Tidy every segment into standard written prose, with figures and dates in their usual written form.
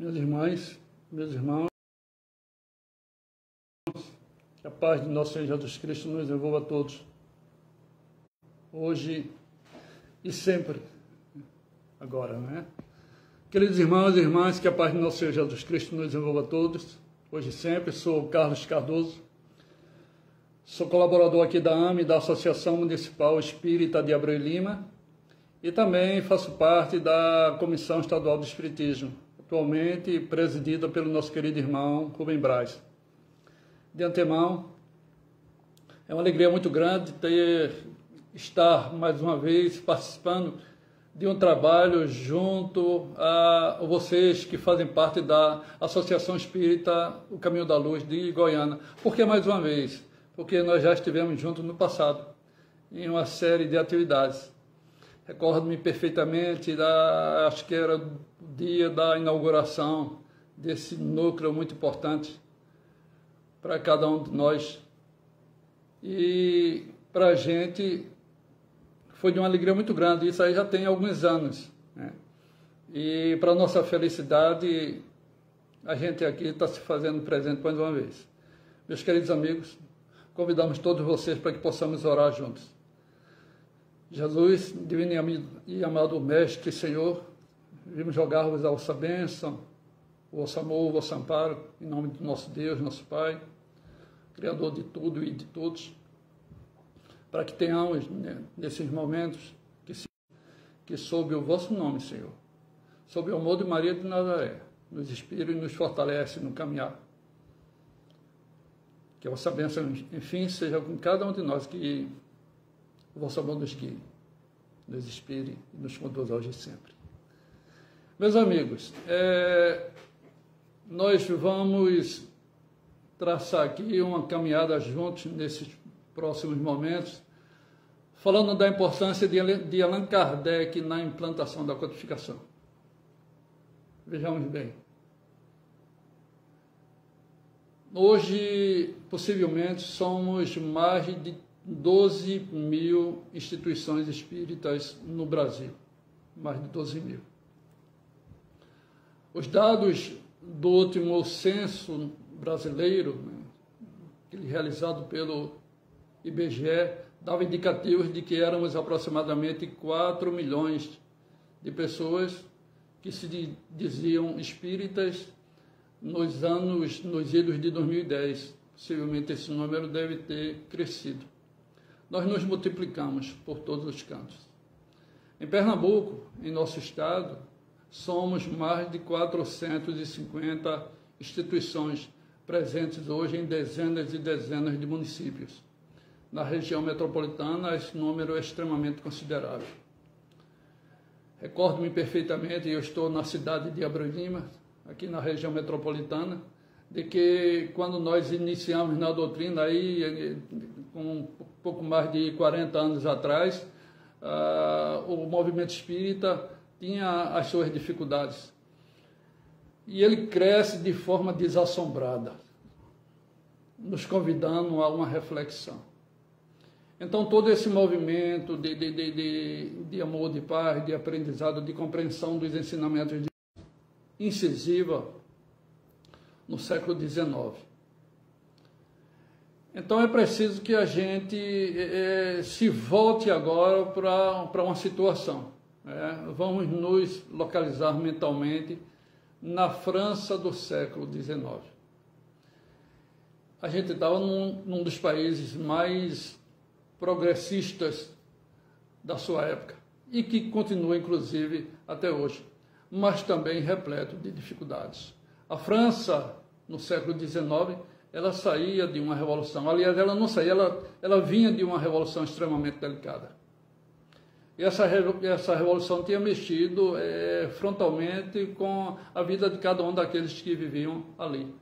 Minhas irmãs, meus irmãos, que a paz de nosso Senhor Jesus Cristo nos envolva a todos, hoje e sempre, agora, né? Queridos irmãos e irmãs, que a paz de nosso Senhor Jesus Cristo nos envolva a todos, hoje e sempre. Sou Carlos Cardoso, sou colaborador aqui da AME, da Associação Municipal Espírita de Abreu e Lima, e também faço parte da Comissão Estadual do Espiritismo, atualmente presidida pelo nosso querido irmão Rubem Braz. De antemão, é uma alegria muito grande estar mais uma vez participando de um trabalho junto a vocês que fazem parte da Associação Espírita O Caminho da Luz de Goiânia. Por que mais uma vez? Porque nós já estivemos juntos no passado, em uma série de atividades. Recordo-me perfeitamente, acho que era o dia da inauguração desse núcleo muito importante para cada um de nós. E para a gente foi de uma alegria muito grande, isso aí já tem alguns anos, né? E para nossa felicidade, a gente aqui está se fazendo presente mais uma vez. Meus queridos amigos, convidamos todos vocês para que possamos orar juntos. Jesus, divino e amado Mestre e Senhor, vimos jogar-vos a vossa bênção, o vosso amor, o vosso amparo, em nome do nosso Deus, nosso Pai, Criador de tudo e de todos, para que tenhamos, né, nesses momentos, que sob o vosso nome, Senhor, sob o amor de Maria de Nazaré, nos inspire e nos fortalece no caminhar. Que a vossa bênção, enfim, seja com cada um de nós, que o vosso amor nos guie, nos inspire e nos conduza hoje e sempre. Meus amigos, nós vamos traçar aqui uma caminhada juntos nesses próximos momentos, falando da importância de Allan Kardec na implantação da codificação. Vejamos bem. Hoje, possivelmente, somos mais de 12 mil instituições espíritas no Brasil. Mais de 12 mil. Os dados do último censo brasileiro, né, realizado pelo IBGE, davam indicativos de que éramos aproximadamente 4 milhões de pessoas que se diziam espíritas nos idos de 2010. Possivelmente esse número deve ter crescido. Nós nos multiplicamos por todos os cantos. Em Pernambuco, em nosso estado, somos mais de 450 instituições presentes hoje em dezenas e dezenas de municípios. Na região metropolitana, esse número é extremamente considerável. Recordo-me perfeitamente, eu estou na cidade de Abreu e Lima, aqui na região metropolitana, de que quando nós iniciamos na doutrina, aí, com um pouco mais de 40 anos atrás, o movimento espírita tinha as suas dificuldades. E ele cresce de forma desassombrada, nos convidando a uma reflexão. Então, todo esse movimento de amor, de paz, de aprendizado, de compreensão dos ensinamentos incisiva no século XIX. Então, é preciso que a gente se volte agora para uma situação. Vamos nos localizar mentalmente na França do século XIX. A gente estava num dos países mais progressistas da sua época e que continua, inclusive, até hoje, mas também repleto de dificuldades. A França, no século XIX, ela saía de uma revolução. Aliás, ela não saía, ela vinha de uma revolução extremamente delicada. E essa revolução tinha mexido frontalmente com a vida de cada um daqueles que viviam ali.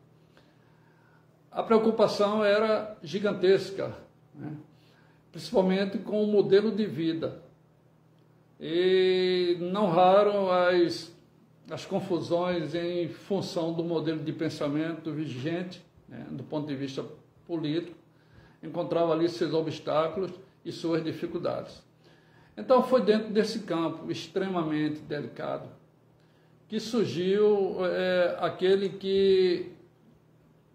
A preocupação era gigantesca, né? Principalmente com o modelo de vida. E não raro as confusões em função do modelo de pensamento vigente, né, do ponto de vista político, encontrava ali seus obstáculos e suas dificuldades. Então foi dentro desse campo extremamente delicado que surgiu aquele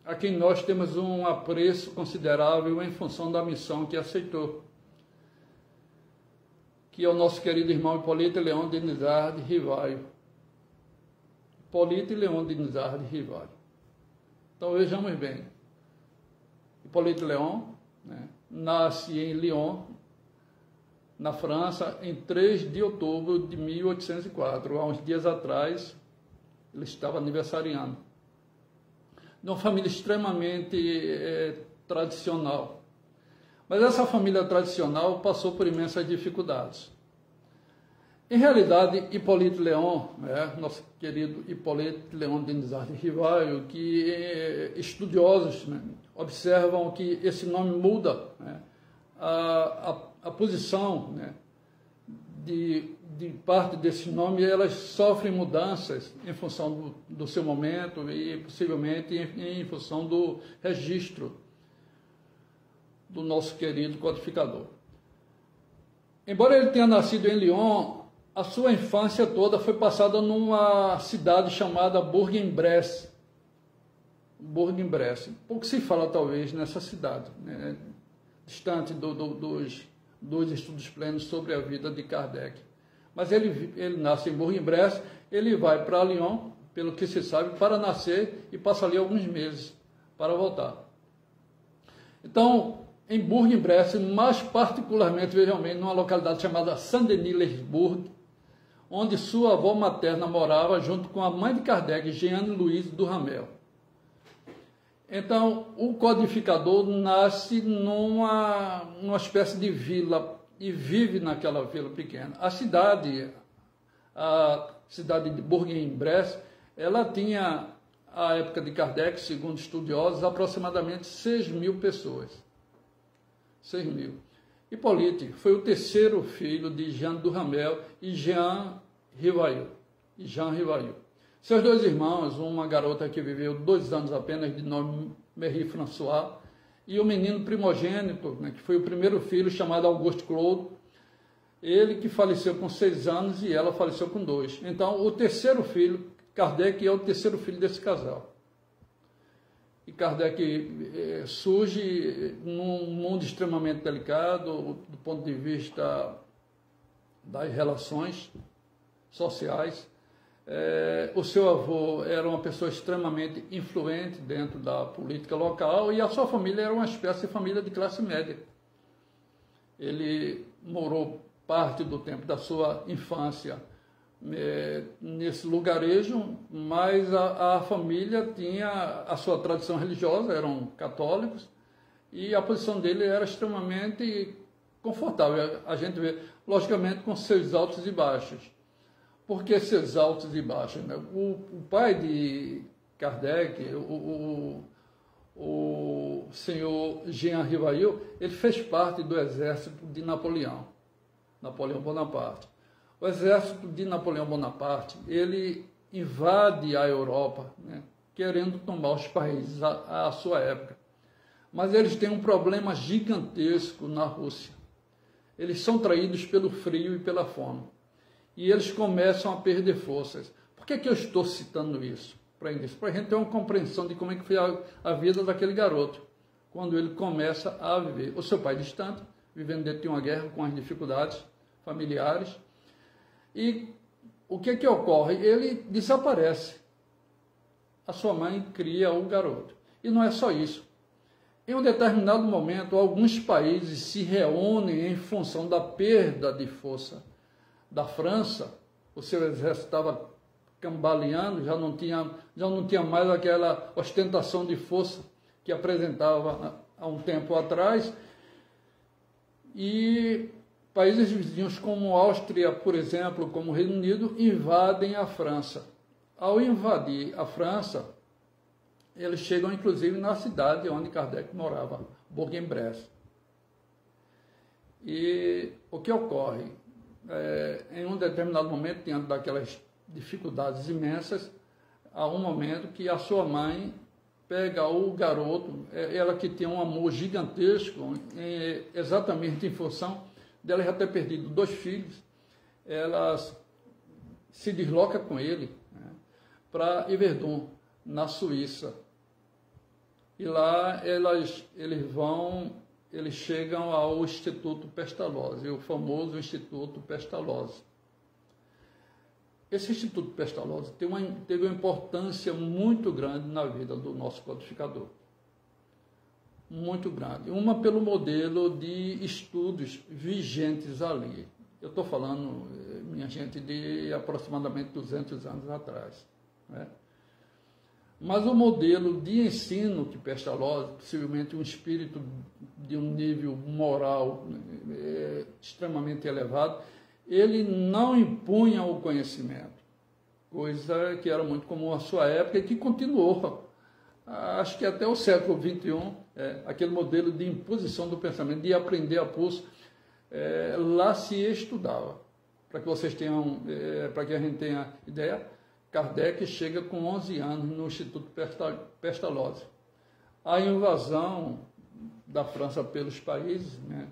a quem nós temos um apreço considerável em função da missão que aceitou, que é o nosso querido irmão Hipólito Leão de Nizar de Rivaio. Hipólito Leão de Nizar de Rivaio. Então vejamos bem, Hipólito Leão, né, nasce em Lyon, na França, em 3 de outubro de 1804. Há uns dias atrás, ele estava aniversariando. De uma família extremamente tradicional. Mas essa família tradicional passou por imensas dificuldades. Em realidade, Hipólito Leão, nosso querido Hipólito Leão de Nizar de Rivaio, que estudiosos, né, observam que esse nome muda, né, a posição, né, de parte desse nome, elas sofrem mudanças em função do seu momento e possivelmente em função do registro do nosso querido codificador. Embora ele tenha nascido em Lyon, a sua infância toda foi passada numa cidade chamada Bourg-en-Bresse. Bourg-en-Bresse. Pouco se fala, talvez, nessa cidade, né, distante dos estudos plenos sobre a vida de Kardec. Mas ele nasce em Bourg-en-Bresse, ele vai para Lyon, pelo que se sabe, para nascer e passa ali alguns meses para voltar. Então, em Bourg-en-Bresse, mais particularmente, vejam bem, numa localidade chamada Saint-Denis-les-Bourg, onde sua avó materna morava junto com a mãe de Kardec, Jeanne Louise Duhamel. Então, o codificador nasce numa espécie de vila e vive naquela vila pequena. A cidade de Bourg-en-Bresse, ela tinha, à época de Kardec, segundo estudiosos, aproximadamente 6.000 pessoas. 6.000. Hipólito foi o terceiro filho de Jeanne Duhamel e Jean Rivaio. Seus dois irmãos, uma garota que viveu 2 anos apenas, de nome Marie François, e o menino primogênito, né, que foi o primeiro filho, chamado Auguste Claude, ele que faleceu com 6 anos e ela faleceu com 2. Então, o terceiro filho, Kardec, é o terceiro filho desse casal. E Kardec surge num mundo extremamente delicado, do ponto de vista das relações sociais. O seu avô era uma pessoa extremamente influente dentro da política local e a sua família era uma espécie de família de classe média. Ele morou parte do tempo da sua infância nesse lugarejo, mas a família tinha a sua tradição religiosa, eram católicos, e a posição dele era extremamente confortável. A gente vê, logicamente, com seus altos e baixos. Por que seus altos e baixos? Né? O pai de Kardec, o senhor Jean Rivail, ele fez parte do exército de Napoleão Bonaparte. O exército de Napoleão Bonaparte, ele invade a Europa, né, querendo tomar os países à sua época. Mas eles têm um problema gigantesco na Rússia. Eles são traídos pelo frio e pela fome. E eles começam a perder forças. Por que eu estou citando isso? Para a gente ter uma compreensão de como é que foi a vida daquele garoto, quando ele começa a viver. O seu pai distante, vivendo dentro de uma guerra com as dificuldades familiares. E o que ocorre? Ele desaparece. A sua mãe cria o garoto. E não é só isso. Em um determinado momento, alguns países se reúnem em função da perda de força da França. O seu exército estava cambaleando, já não tinha mais aquela ostentação de força que apresentava há um tempo atrás. E países vizinhos como Áustria, por exemplo, como o Reino Unido, invadem a França. Ao invadir a França, eles chegam inclusive na cidade onde Kardec morava, Bourg-en-Bresse. E o que ocorre? Em um determinado momento, diante daquelas dificuldades imensas, há um momento que a sua mãe pega o garoto, ela que tem um amor gigantesco, exatamente em função dela já ter perdido 2 filhos, ela se desloca com ele, né, para Yverdon, na Suíça. E lá eles chegam ao Instituto Pestalozzi, o famoso Instituto Pestalozzi. Esse Instituto Pestalozzi teve uma importância muito grande na vida do nosso codificador. Muito grande. Uma pelo modelo de estudos vigentes ali. Eu estou falando, minha gente, de aproximadamente 200 anos atrás, né? Mas o modelo de ensino que Pestalozzi, possivelmente um espírito de um nível moral extremamente elevado, ele não impunha o conhecimento, coisa que era muito comum à sua época e que continuou, acho que até o século XXI, aquele modelo de imposição do pensamento, de aprender a pulso, lá se estudava. Para que vocês tenham, para que a gente tenha ideia, Kardec chega com 11 anos no Instituto Pestalozzi. A invasão da França pelos países, né,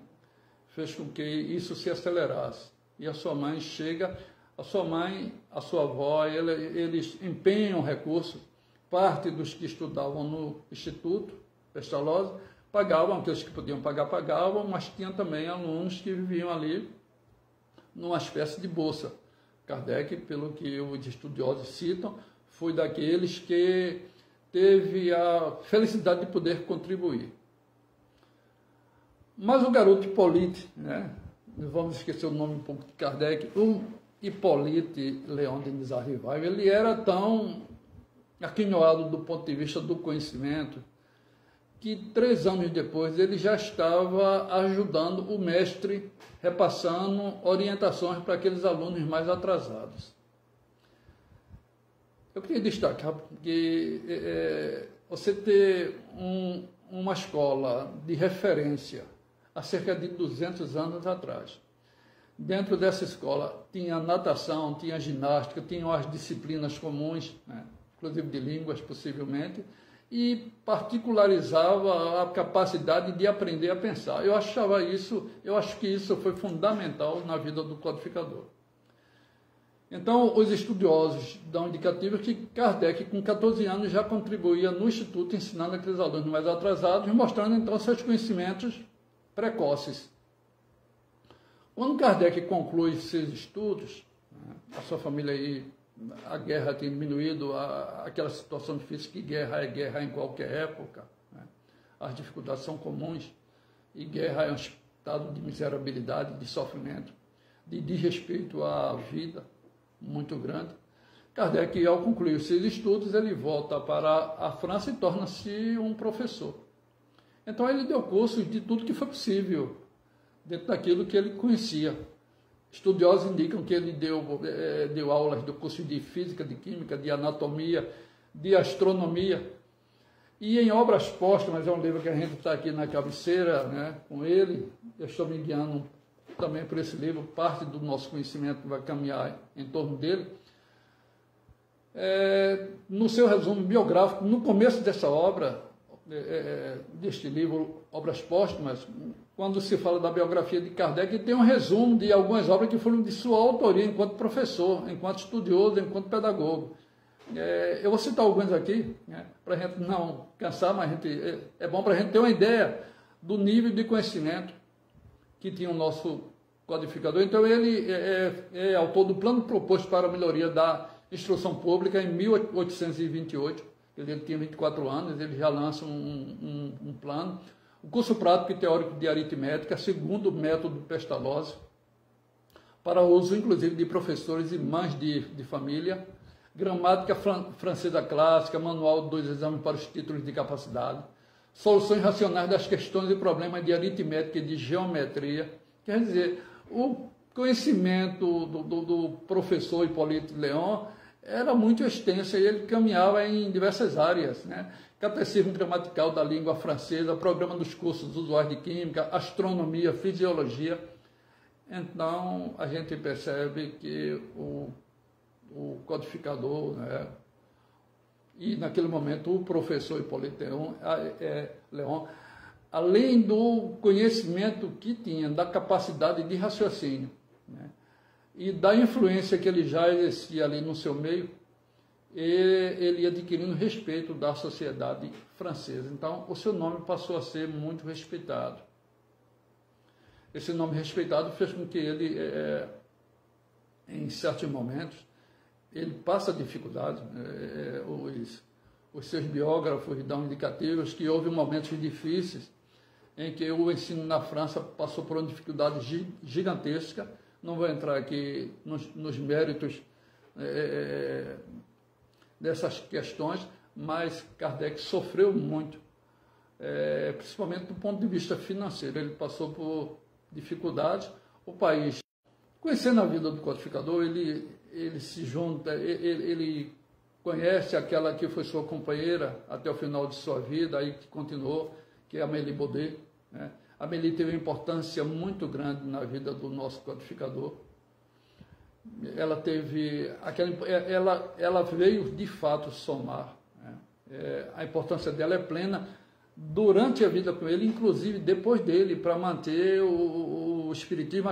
fez com que isso se acelerasse. E a sua mãe chega, a sua avó, eles empenham recursos. Parte dos que estudavam no Instituto Pestalozzi pagavam, aqueles que podiam pagar, pagavam, mas tinha também alunos que viviam ali numa espécie de bolsa. Kardec, pelo que os estudiosos citam, foi daqueles que teve a felicidade de poder contribuir. Mas o garoto Hippolyte, né? Vamos esquecer o nome um pouco de Kardec, o Hippolyte Léon Denis Arrival, ele era tão aquinhoado do ponto de vista do conhecimento, que 3 anos depois ele já estava ajudando o mestre, repassando orientações para aqueles alunos mais atrasados. Eu queria destacar que você ter uma escola de referência há cerca de 200 anos atrás. Dentro dessa escola tinha natação, tinha ginástica, tinham as disciplinas comuns, né, inclusive de línguas possivelmente, e particularizava a capacidade de aprender a pensar. Eu acho que isso foi fundamental na vida do codificador. Então, os estudiosos dão indicativos que Kardec, com 14 anos, já contribuía no Instituto, ensinando aqueles alunos mais atrasados, mostrando, então, seus conhecimentos precoces. Quando Kardec conclui seus estudos, né, a sua família aí, a guerra tem diminuído, aquela situação difícil que guerra é guerra em qualquer época, né? As dificuldades são comuns, e guerra é um estado de miserabilidade, de sofrimento, de desrespeito à vida muito grande. Kardec, ao concluir os seus estudos, ele volta para a França e torna-se um professor. Então ele deu cursos de tudo que foi possível, dentro daquilo que ele conhecia. Estudiosos indicam que ele deu aulas do curso de Física, de Química, de Anatomia, de Astronomia. E em Obras Póstumas, é um livro que a gente está aqui na cabeceira, né, com ele. Eu estou me guiando também por esse livro, parte do nosso conhecimento vai caminhar em torno dele. No seu resumo biográfico, no começo dessa obra, deste livro, Obras Póstumas, quando se fala da biografia de Kardec, tem um resumo de algumas obras que foram de sua autoria enquanto professor, enquanto estudioso, enquanto pedagogo. Eu vou citar alguns aqui, né, para a gente não cansar, mas é bom para a gente ter uma ideia do nível de conhecimento que tinha o nosso codificador. Então, ele é autor do Plano Proposto para a Melhoria da Instrução Pública em 1828. Ele tinha 24 anos, ele já lança um plano. O curso prático e teórico de aritmética, segundo o método Pestalozzi, para uso inclusive de professores e mães de família. Gramática francesa clássica, manual dos exames para os títulos de capacidade. Soluções racionais das questões e problemas de aritmética e de geometria. Quer dizer, o conhecimento do professor Hippolyte Léon era muito extenso e ele caminhava em diversas áreas, né? Catecismo gramatical da língua francesa, programa dos cursos usuários de química, astronomia, fisiologia. Então, a gente percebe que o codificador, né, e naquele momento o professor Hippolyte Léon, além do conhecimento que tinha, da capacidade de raciocínio, né, e da influência que ele já exercia ali no seu meio, ele adquirindo respeito da sociedade francesa. Então, o seu nome passou a ser muito respeitado. Esse nome respeitado fez com que ele, em certos momentos, ele passa dificuldade. Os seus biógrafos dão indicativos que houve momentos difíceis em que o ensino na França passou por uma dificuldade gigantesca. Não vou entrar aqui nos méritos dessas questões, mas Kardec sofreu muito, principalmente do ponto de vista financeiro. Ele passou por dificuldades. O país, conhecendo a vida do codificador, ele se junta, ele conhece aquela que foi sua companheira até o final de sua vida, aí que continuou, que é a Amélie Baudet, né? A Amélie teve uma importância muito grande na vida do nosso codificador. Ela teve ela veio de fato somar, né? A importância dela é plena durante a vida com ele, inclusive depois dele, para manter o espiritismo,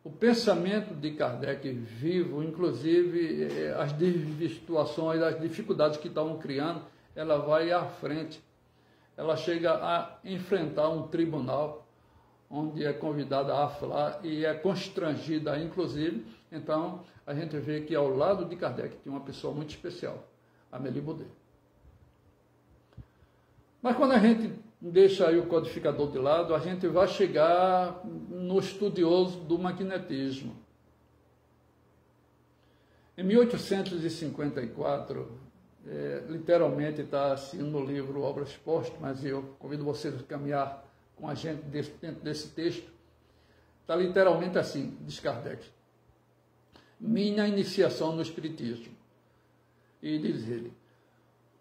o pensamento de Kardec vivo, inclusive as desvirtuações, as dificuldades que estavam criando, ela vai à frente. Ela chega a enfrentar um tribunal, onde é convidada a falar e é constrangida, inclusive. Então, a gente vê que ao lado de Kardec tinha uma pessoa muito especial, Amélie Baudet. Mas quando a gente deixa aí o codificador de lado, a gente vai chegar no estudioso do magnetismo. Em 1854, literalmente está assim no livro Obras Póstumas, e eu convido vocês a caminhar com a gente dentro desse texto, está literalmente assim, diz Kardec: minha iniciação no Espiritismo. E diz ele,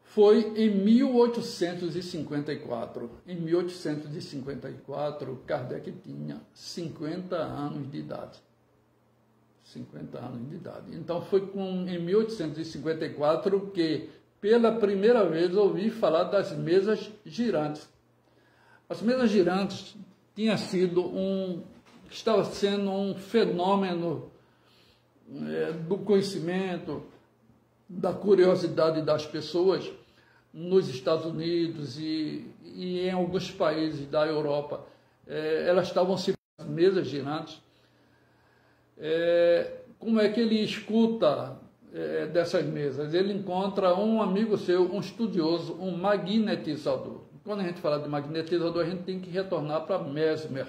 foi em 1854. Em 1854, Kardec tinha 50 anos de idade. 50 anos de idade. Então foi em 1854 que, pela primeira vez, ouvi falar das mesas girantes. As mesas girantes estava sendo um fenômeno do conhecimento, da curiosidade das pessoas nos Estados Unidos e em alguns países da Europa. Elas estavam se fazendo mesas girantes. Como é que ele escuta dessas mesas? Ele encontra um amigo seu, um estudioso, um magnetizador. Quando a gente fala de magnetizador, a gente tem que retornar para Mesmer,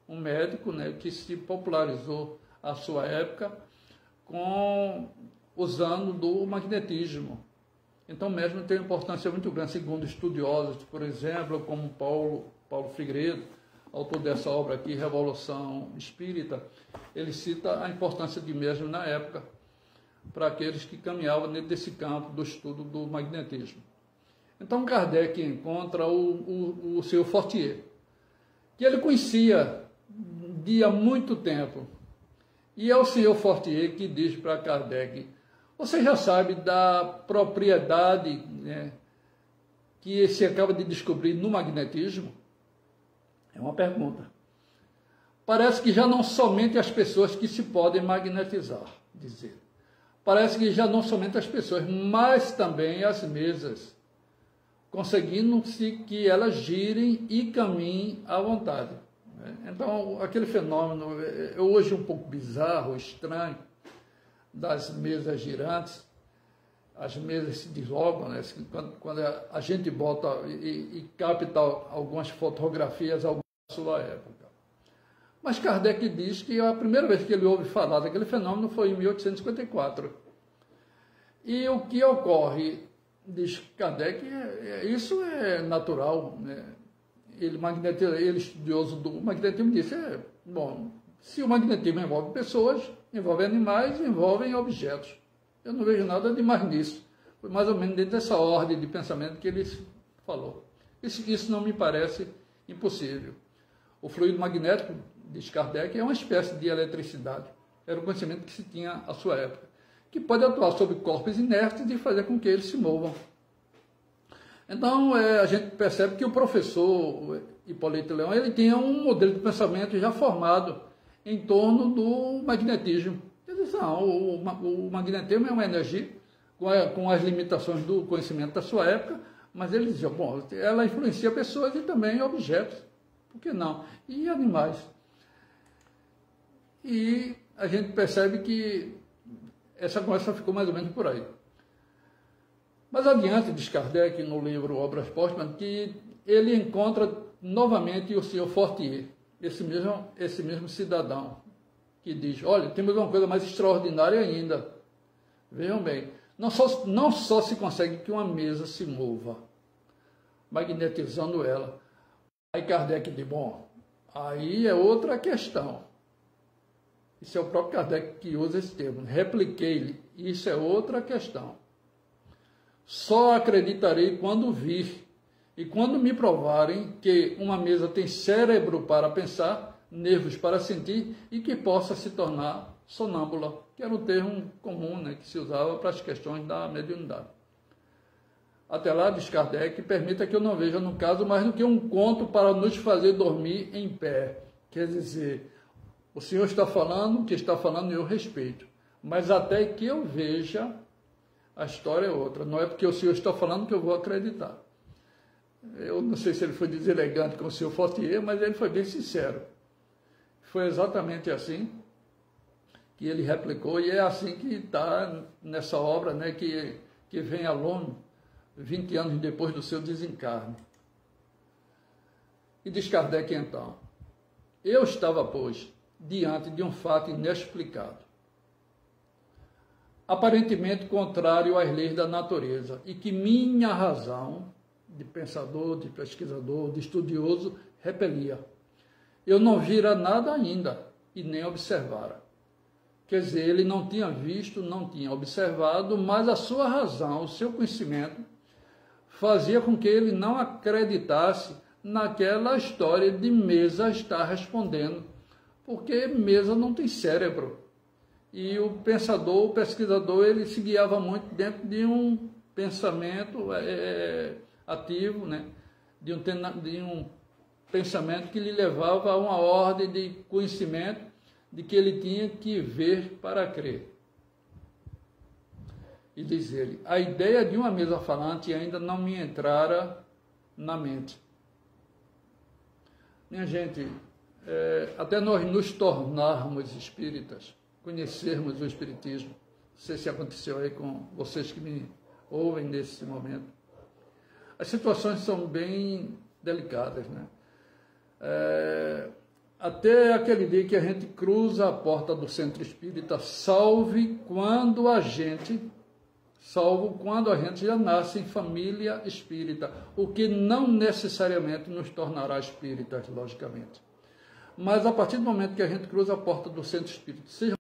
um médico, né, que se popularizou à sua época usando do magnetismo. Então, Mesmer tem uma importância muito grande, segundo estudiosos, por exemplo, como Paulo Figueiredo, autor dessa obra aqui, Revolução Espírita. Ele cita a importância de Mesmer na época, para aqueles que caminhavam dentro desse campo do estudo do magnetismo. Então, Kardec encontra o seu Fortier, que ele conhecia de há muito tempo. E é o senhor Fortier que diz para Kardec: você já sabe da propriedade, né, que se acaba de descobrir no magnetismo? É uma pergunta. Parece que já não somente as pessoas que se podem magnetizar, dizer. Parece que já não somente as pessoas, mas também as mesas, conseguindo-se que elas girem e caminhem à vontade. Então, aquele fenômeno, hoje um pouco bizarro, estranho, das mesas girantes, as mesas se deslogam, né? Quando a gente bota e capta algumas fotografias da sua época. Mas Kardec diz que a primeira vez que ele ouve falar daquele fenômeno foi em 1854. E o que ocorre, diz Kardec, isso é natural, né? Ele estudioso do magnetismo, disse, bom, se o magnetismo envolve pessoas, envolve animais, envolve objetos. Eu não vejo nada de mais nisso. Foi mais ou menos dentro dessa ordem de pensamento que ele falou. Isso não me parece impossível. O fluido magnético, diz Kardec, é uma espécie de eletricidade. Era o conhecimento que se tinha à sua época, que pode atuar sobre corpos inertes e fazer com que eles se movam. Então, a gente percebe que o professor Hipólito Leão, ele tinha um modelo de pensamento já formado em torno do magnetismo. Ele diz, não, o magnetismo é uma energia com as limitações do conhecimento da sua época, mas ele dizia, bom, ela influencia pessoas e também objetos, por que não? E animais. E a gente percebe que essa conversa ficou mais ou menos por aí. Mas adiante diz Kardec, no livro Obras Póstumas, que ele encontra novamente o senhor Fortier, esse mesmo cidadão, que diz, olha, temos uma coisa mais extraordinária ainda. Vejam bem, não só se consegue que uma mesa se mova, magnetizando ela. Aí Kardec diz, bom, aí é outra questão. Isso é o próprio Kardec que usa esse termo. Repliquei-lhe, isso é outra questão. Só acreditarei quando vir e quando me provarem que uma mesa tem cérebro para pensar, nervos para sentir e que possa se tornar sonâmbula, que era um termo comum, né, que se usava para as questões da mediunidade. Até lá, diz Kardec, permita que eu não veja no caso mais do que um conto para nos fazer dormir em pé. Quer dizer, o senhor está falando, o que está falando eu respeito, mas até que eu veja, a história é outra. Não é porque o senhor está falando que eu vou acreditar. Eu não sei se ele foi deselegante com o senhor Fortier, mas ele foi bem sincero. Foi exatamente assim que ele replicou, e é assim que está nessa obra, né, que vem a longo, 20 anos depois do seu desencarne. E diz Kardec então, eu estava, pois, diante de um fato inexplicado, aparentemente contrário às leis da natureza, e que minha razão, de pensador, de pesquisador, de estudioso, repelia. Eu não vira nada ainda, e nem observara. Quer dizer, ele não tinha visto, não tinha observado, mas a sua razão, o seu conhecimento, fazia com que ele não acreditasse naquela história de mesa estar respondendo, porque mesa não tem cérebro. E o pensador, o pesquisador, ele se guiava muito dentro de um pensamento ativo, né? de um pensamento que lhe levava a uma ordem de conhecimento de que ele tinha que ver para crer. E diz ele, a ideia de uma mesa falante ainda não me entrara na mente. Minha gente, até nós nos tornarmos espíritas, conhecermos o espiritismo, não sei se aconteceu aí com vocês que me ouvem nesse momento, as situações são bem delicadas, né? Até aquele dia que a gente cruza a porta do centro espírita, salvo quando a gente já nasce em família espírita, o que não necessariamente nos tornará espíritas, logicamente. Mas a partir do momento que a gente cruza a porta do centro espírita, seja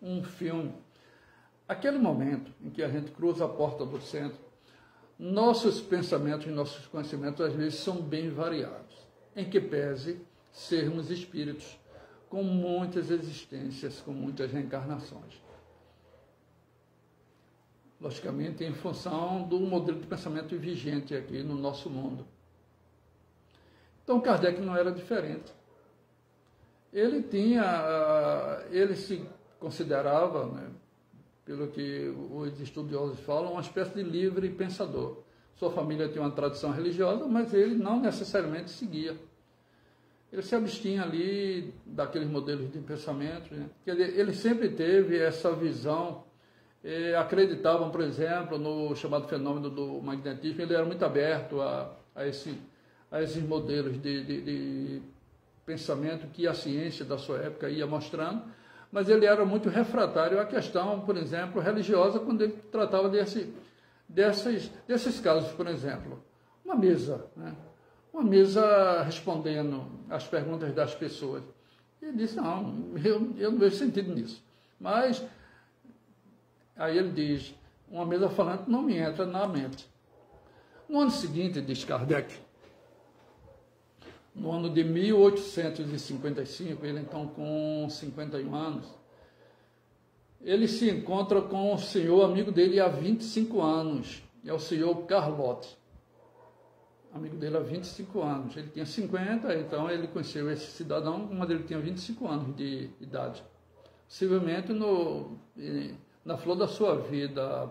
um filme, aquele momento em que a gente cruza a porta do centro, nossos pensamentos e nossos conhecimentos às vezes são bem variados, em que pese sermos espíritos com muitas existências, com muitas reencarnações. Logicamente, em função do modelo de pensamento vigente aqui no nosso mundo. Então, Kardec não era diferente. Ele se considerava, né, pelo que os estudiosos falam, uma espécie de livre pensador. Sua família tinha uma tradição religiosa, mas ele não necessariamente seguia. Ele se abstinha ali daqueles modelos de pensamento, né? Quer dizer, ele sempre teve essa visão, acreditavam, por exemplo, no chamado fenômeno do magnetismo, ele era muito aberto a esses modelos de pensamento que a ciência da sua época ia mostrando, mas ele era muito refratário à questão, por exemplo, religiosa, quando ele tratava desses casos, por exemplo, uma mesa, né? Uma mesa respondendo às perguntas das pessoas. E ele disse, não, eu não vejo sentido nisso. Mas, aí ele diz, uma mesa falante não me entra na mente. No ano seguinte, diz Kardec, no ano de 1855, ele então com 51 anos, ele se encontra com o senhor amigo dele há 25 anos, é o senhor Carlotti. Amigo dele há 25 anos. Ele tinha 50, então ele conheceu esse cidadão quando ele tinha 25 anos de idade. Possivelmente na flor da sua vida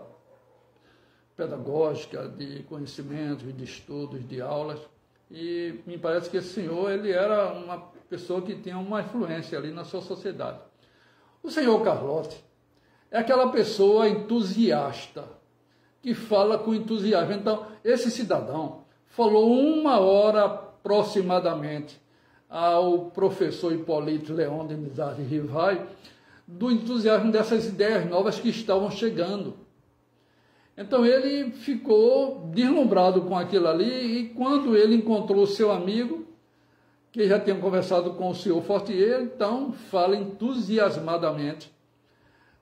pedagógica, de conhecimentos, de estudos, de aulas. E me parece que esse senhor, ele era uma pessoa que tinha uma influência ali na sua sociedade. O senhor Carlotti é aquela pessoa entusiasta, que fala com entusiasmo. Então, esse cidadão falou 1 hora aproximadamente ao professor Hipólito Leão de Nizar de Rivai do entusiasmo dessas ideias novas que estavam chegando. Então ele ficou deslumbrado com aquilo ali, e quando ele encontrou o seu amigo, que já tinha conversado com o senhor Fortier, então fala entusiasmadamente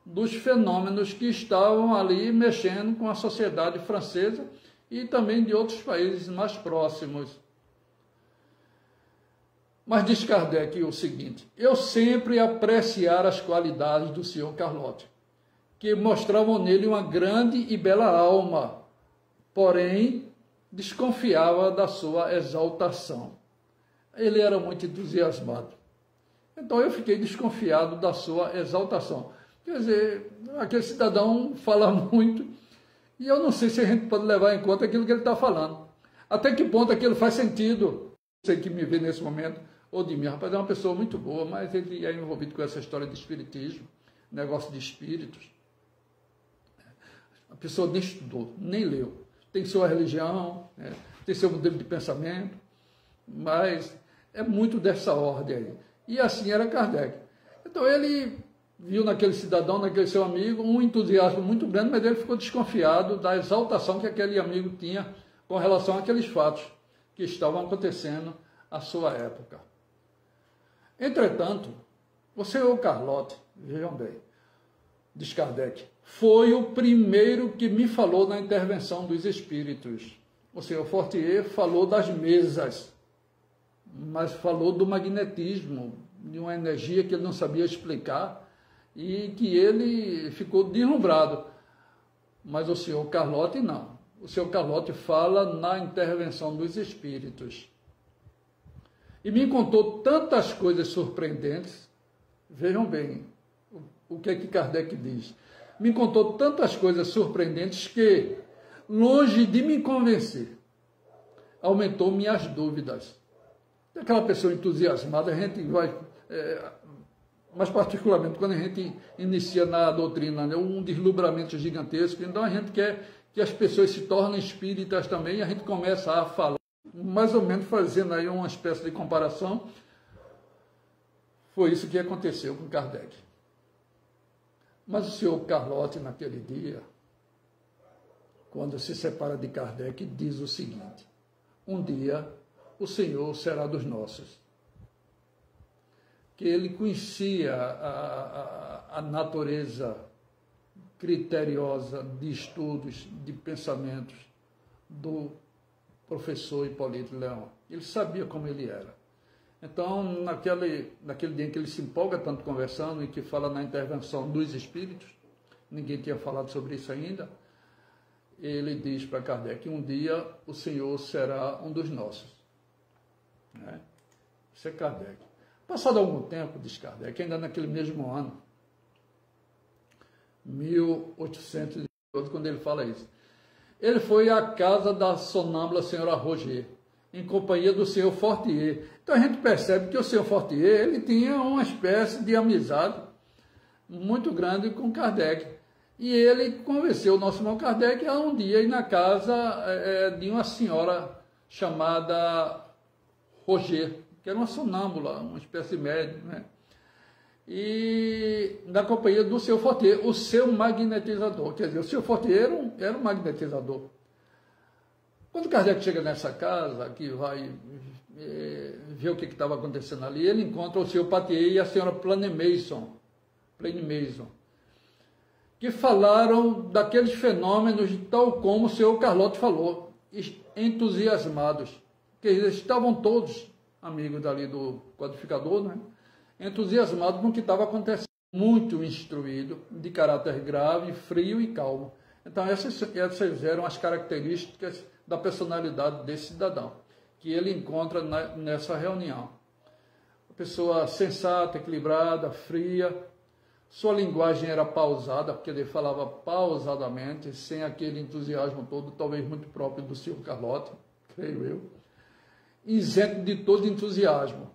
dos fenômenos que estavam ali mexendo com a sociedade francesa e também de outros países mais próximos. Mas diz Kardec o seguinte: eu sempre apreciara as qualidades do senhor Carlotti, que mostravam nele uma grande e bela alma, porém desconfiava da sua exaltação. Ele era muito entusiasmado. Então eu fiquei desconfiado da sua exaltação. Quer dizer, aquele cidadão fala muito, e eu não sei se a gente pode levar em conta aquilo que ele está falando. Até que ponto aquilo faz sentido. Você que me vê nesse momento, ou de mim, rapaz, é uma pessoa muito boa, mas ele é envolvido com essa história de espiritismo, negócio de espíritos. A pessoa nem estudou, nem leu. Tem sua religião, tem seu modelo de pensamento, mas é muito dessa ordem aí. E assim era Kardec. Então ele viu naquele cidadão, naquele seu amigo, um entusiasmo muito grande, mas ele ficou desconfiado da exaltação que aquele amigo tinha com relação àqueles fatos que estavam acontecendo à sua época. Entretanto, o senhor Carlotti, vejam bem, diz Kardec, foi o primeiro que me falou na intervenção dos espíritos. O senhor Fortier falou das mesas, mas falou do magnetismo, de uma energia que ele não sabia explicar e que ele ficou deslumbrado. Mas o senhor Carlotti não. O senhor Carlotti fala na intervenção dos espíritos. E me contou tantas coisas surpreendentes. Vejam bem o que é que Kardec diz. Me contou tantas coisas surpreendentes que, longe de me convencer, aumentou minhas dúvidas. Aquela pessoa entusiasmada, a gente vai, mais particularmente quando a gente inicia na doutrina, né, um deslumbramento gigantesco, então a gente quer que as pessoas se tornem espíritas também, e a gente começa a falar, mais ou menos fazendo aí uma espécie de comparação. Foi isso que aconteceu com Kardec. Mas o senhor Carlotti, naquele dia, quando se separa de Kardec, diz o seguinte: um dia o Senhor será dos nossos. Que ele conhecia a natureza criteriosa de estudos, de pensamentos do professor Hipólito Leão. Ele sabia como ele era. Então, naquele dia em que ele se empolga tanto conversando e que fala na intervenção dos espíritos, ninguém tinha falado sobre isso ainda, ele diz para Kardec: um dia o Senhor será um dos nossos. Isso é Kardec. Passado algum tempo, diz Kardec, ainda naquele mesmo ano, 1812, quando ele fala isso, ele foi à casa da sonâmbula senhora Roger, em companhia do senhor Fortier. Então a gente percebe que o senhor Fortier, ele tinha uma espécie de amizade muito grande com Kardec. E ele convenceu o nosso irmão Kardec a um dia ir na casa de uma senhora chamada Roger, que era uma sonâmbula, uma espécie de médium, né? E na companhia do seu Fortier, o seu magnetizador. Quer dizer, o seu Fortier era um magnetizador. Quando Kardec chega nessa casa, que vai ver o que estava acontecendo ali, ele encontra o seu Patier e a senhora Plane-Mason, que falaram daqueles fenômenos tal como o senhor Carlotti falou, entusiasmados, que eles estavam todos amigos dali do codificador, né? Entusiasmados com o que estava acontecendo, muito instruído, de caráter grave, frio e calmo. Então essas eram as características da personalidade desse cidadão, que ele encontra nessa reunião. Uma pessoa sensata, equilibrada, fria, Sua linguagem era pausada, porque ele falava pausadamente, sem aquele entusiasmo todo, talvez muito próprio do Sr. Carlotti, creio eu, isento de todo entusiasmo.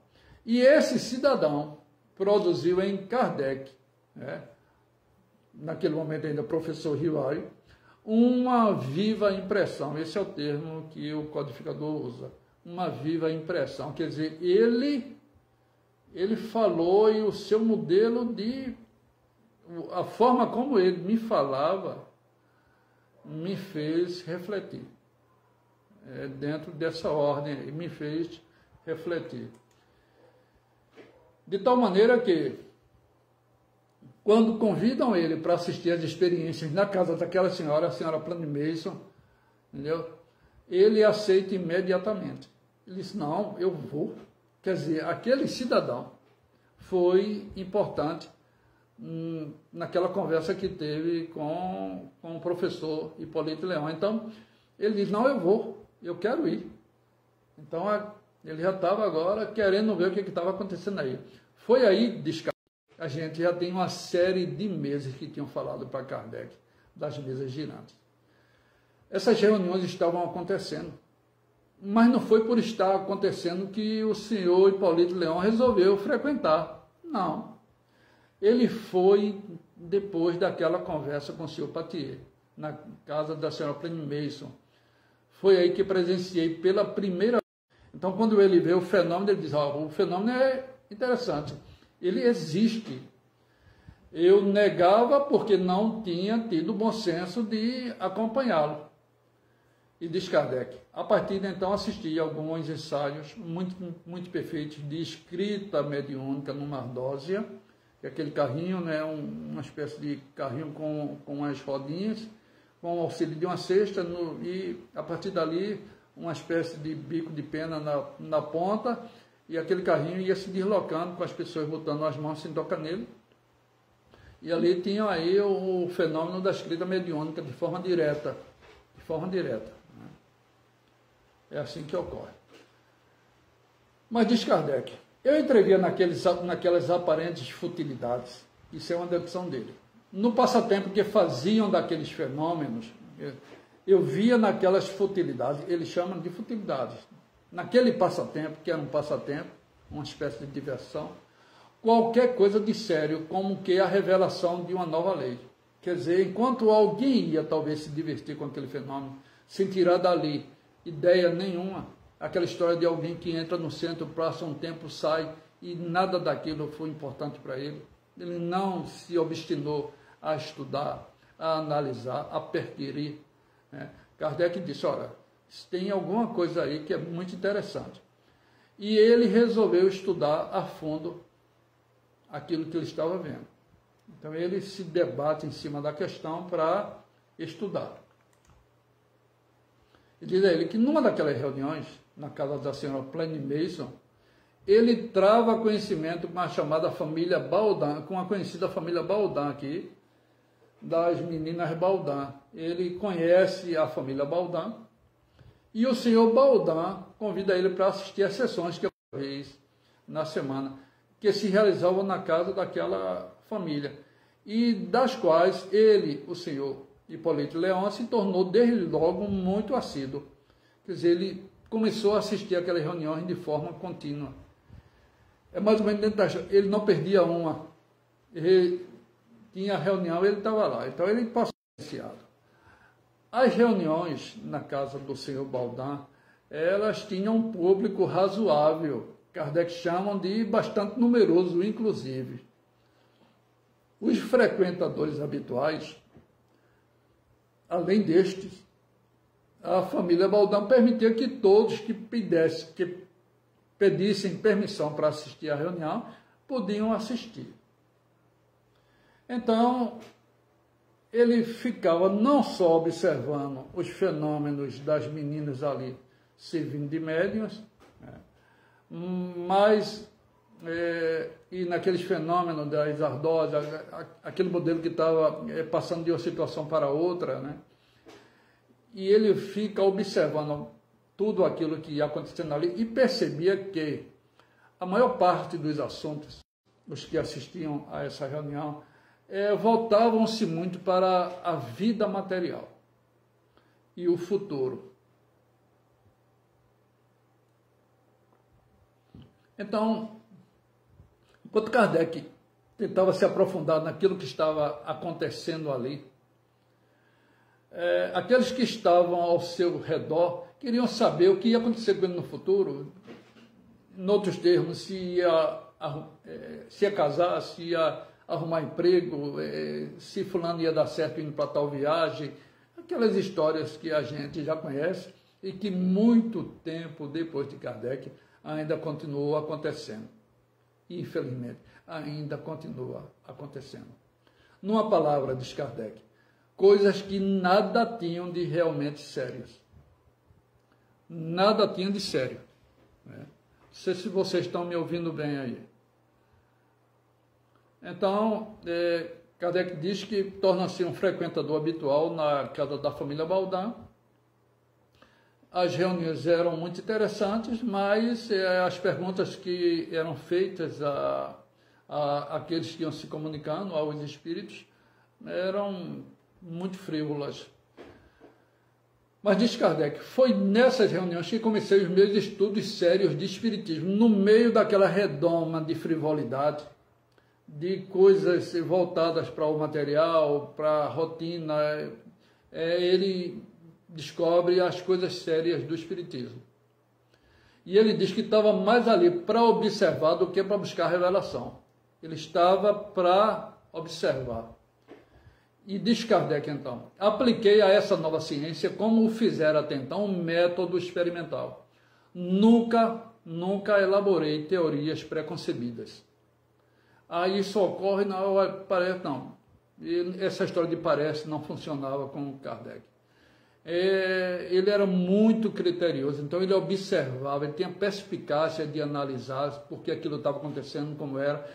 E esse cidadão produziu em Kardec, né, naquele momento ainda professor Rivaio, uma viva impressão. Esse é o termo que o codificador usa, uma viva impressão. Quer dizer, ele falou e o seu modelo a forma como ele me falava, me fez refletir. Dentro dessa ordem, me fez refletir. De tal maneira que, quando convidam ele para assistir às experiências na casa daquela senhora, a senhora Planny Mason, entendeu? Ele aceita imediatamente. Ele disse, não, eu vou. Quer dizer, aquele cidadão foi importante naquela conversa que teve com o professor Hipólito Leão. Então, ele diz, não, eu vou, eu quero ir. Então, ele já estava agora querendo ver o que estava acontecendo aí. Foi aí, diz Kardec, a gente já tem uma série de mesas que tinham falado para Kardec, das mesas girantes. Essas reuniões estavam acontecendo, mas não foi por estar acontecendo que o senhor Hipólito Leão resolveu frequentar. Não. Ele foi depois daquela conversa com o senhor Patier, na casa da senhora Planny Mason. Foi aí que presenciei pela primeira vez. Então, quando ele vê o fenômeno, ele diz, o fenômeno é interessante, ele existe. Eu negava porque não tinha tido o bom senso de acompanhá-lo. E diz Kardec, a partir de então assisti a alguns ensaios muito perfeitos de escrita mediúnica numa ardósia, que é aquele carrinho, né, uma espécie de carrinho com as rodinhas, com o auxílio de uma cesta, e a partir dali uma espécie de bico de pena na ponta, e aquele carrinho ia se deslocando com as pessoas botando as mãos sem tocar nele. E ali tinha aí o fenômeno da escrita mediúnica de forma direta. De forma direta. Né? É assim que ocorre. Mas diz Kardec, eu entrevia naquelas aparentes futilidades. Isso é uma dedução dele. No passatempo que faziam daqueles fenômenos, eu via naquelas futilidades, eles chamam de futilidades. Naquele passatempo, que era um passatempo, uma espécie de diversão, qualquer coisa de sério, como que a revelação de uma nova lei. Quer dizer, enquanto alguém ia talvez se divertir com aquele fenômeno, sem tirar dali ideia nenhuma, aquela história de alguém que entra no centro, passa um tempo, sai, e nada daquilo foi importante para ele. Ele não se obstinou a estudar, a analisar, a perquirir. Né? Kardec disse, olha, tem alguma coisa aí que é muito interessante. E ele resolveu estudar a fundo aquilo que ele estava vendo. Então ele se debate em cima da questão para estudar. E diz a ele que numa daquelas reuniões, na casa da senhora Planny Mason, ele trava conhecimento com a chamada família Baudin, com a conhecida família Baudin aqui, das meninas Baudin. Ele conhece a família Baudin, e o senhor Baudin convida ele para assistir às sessões que uma vez na semana, que se realizavam na casa daquela família, e das quais ele, o senhor Hipólito Leão, se tornou desde logo muito assíduo. Quer dizer, ele começou a assistir aquelas reuniões de forma contínua. É mais ou menos dentro da... Ele não perdia uma. Ele tinha reunião, ele estava lá. Então ele passou iniciado. As reuniões na casa do senhor Baudin, elas tinham um público razoável. Kardec chamam de bastante numeroso, inclusive. Os frequentadores habituais, além destes, a família Baudin permitia que todos que pedissem permissão para assistir à reunião, podiam assistir. Então, ele ficava não só observando os fenômenos das meninas ali servindo de médiuns, né, mas, e naqueles fenômenos das ardosas, aquele modelo que estava passando de uma situação para outra, né, e ele fica observando tudo aquilo que ia acontecendo ali e percebia que a maior parte dos assuntos, os que assistiam a essa reunião, voltavam-se muito para a vida material e o futuro. Então, enquanto Kardec tentava se aprofundar naquilo que estava acontecendo ali, aqueles que estavam ao seu redor queriam saber o que ia acontecer com ele no futuro, em outros termos, se ia casar, se ia arrumar emprego, se fulano ia dar certo indo para tal viagem, aquelas histórias que a gente já conhece e que muito tempo depois de Kardec ainda continuou acontecendo. Infelizmente, ainda continua acontecendo. Numa palavra, diz Kardec, coisas que nada tinham de realmente sérias. Nada tinham de sério. Não sei se vocês estão me ouvindo bem aí. Então, Kardec diz que torna-se um frequentador habitual na casa da família Baudin. As reuniões eram muito interessantes, mas as perguntas que eram feitas àqueles que iam se comunicando, aos espíritos, eram muito frívolas. Mas diz Kardec, foi nessas reuniões que comecei os meus estudos sérios de espiritismo, no meio daquela redoma de frivolidade, de coisas voltadas para o material, para a rotina. Ele descobre as coisas sérias do espiritismo. E ele diz que estava mais ali para observar do que para buscar revelação. Ele estava para observar. E diz Kardec, então, apliquei a essa nova ciência, como o fizera até então, um método experimental. Nunca elaborei teorias preconcebidas. Aí isso ocorre na hora, parece, não. E essa história de parece não funcionava com Kardec. Ele era muito criterioso, então ele observava, ele tinha perspicácia de analisar porque aquilo estava acontecendo, como era.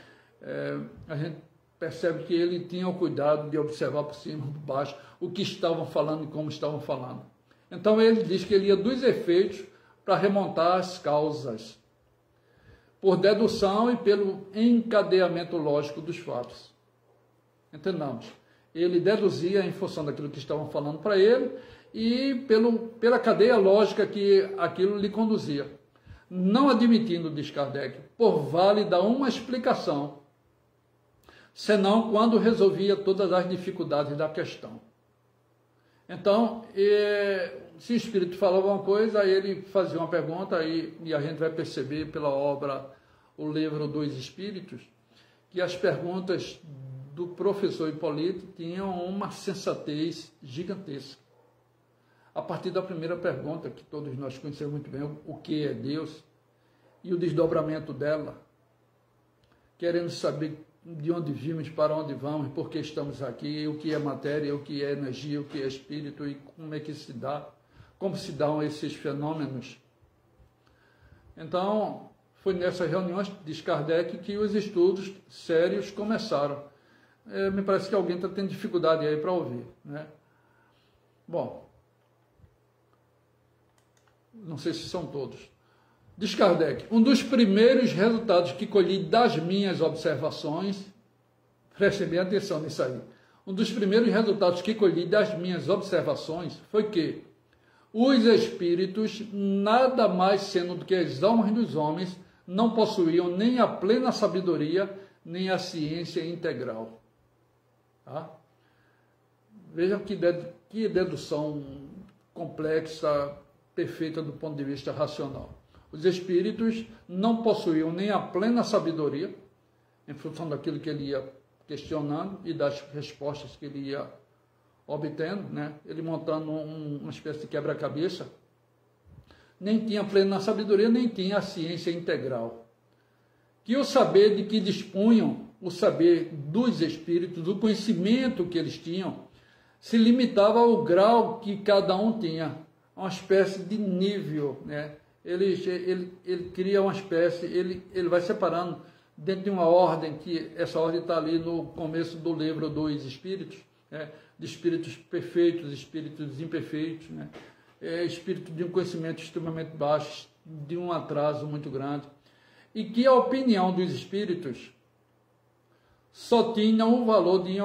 A gente percebe que ele tinha o cuidado de observar por cima, por baixo, o que estavam falando e como estavam falando. Então ele diz que ele ia dos efeitos para remontar as causas, por dedução e pelo encadeamento lógico dos fatos. Entendamos? Ele deduzia em função daquilo que estavam falando para ele e pela cadeia lógica que aquilo lhe conduzia. Não admitindo, diz Kardec, por válida uma explicação, senão quando resolvia todas as dificuldades da questão. Então, se o Espírito falava uma coisa, aí ele fazia uma pergunta, e a gente vai perceber pela obra O Livro dos Espíritos, que as perguntas do professor Hipólito tinham uma sensatez gigantesca. A partir da primeira pergunta, que todos nós conhecemos muito bem, o que é Deus, e o desdobramento dela, querendo saber de onde vimos, para onde vamos, por que estamos aqui, o que é matéria, o que é energia, o que é espírito e como é que se dá, como se dão esses fenômenos. Então, foi nessas reuniões, diz Kardec, que os estudos sérios começaram. Me parece que alguém está tendo dificuldade aí para ouvir, né? Bom, não sei se são todos. Diz Kardec, um dos primeiros resultados que colhi das minhas observações, prestem bem atenção nisso aí, um dos primeiros resultados que colhi das minhas observações foi que os espíritos, nada mais sendo do que as almas dos homens, não possuíam nem a plena sabedoria, nem a ciência integral. Tá? Veja que dedução complexa, perfeita do ponto de vista racional. Os espíritos não possuíam nem a plena sabedoria, em função daquilo que ele ia questionando e das respostas que ele ia obtendo, né? Ele montando uma espécie de quebra-cabeça, nem tinha plena sabedoria, nem tinha a ciência integral. Que o saber de que dispunham, o saber dos espíritos, o conhecimento que eles tinham, se limitava ao grau que cada um tinha, uma espécie de nível, né? Ele cria uma espécie, ele vai separando dentro de uma ordem, que essa ordem está ali no começo do livro dos Espíritos, né? De espíritos perfeitos, espíritos imperfeitos, né? Espírito de um conhecimento extremamente baixo, de um atraso muito grande, e que a opinião dos espíritos só tinham o valor de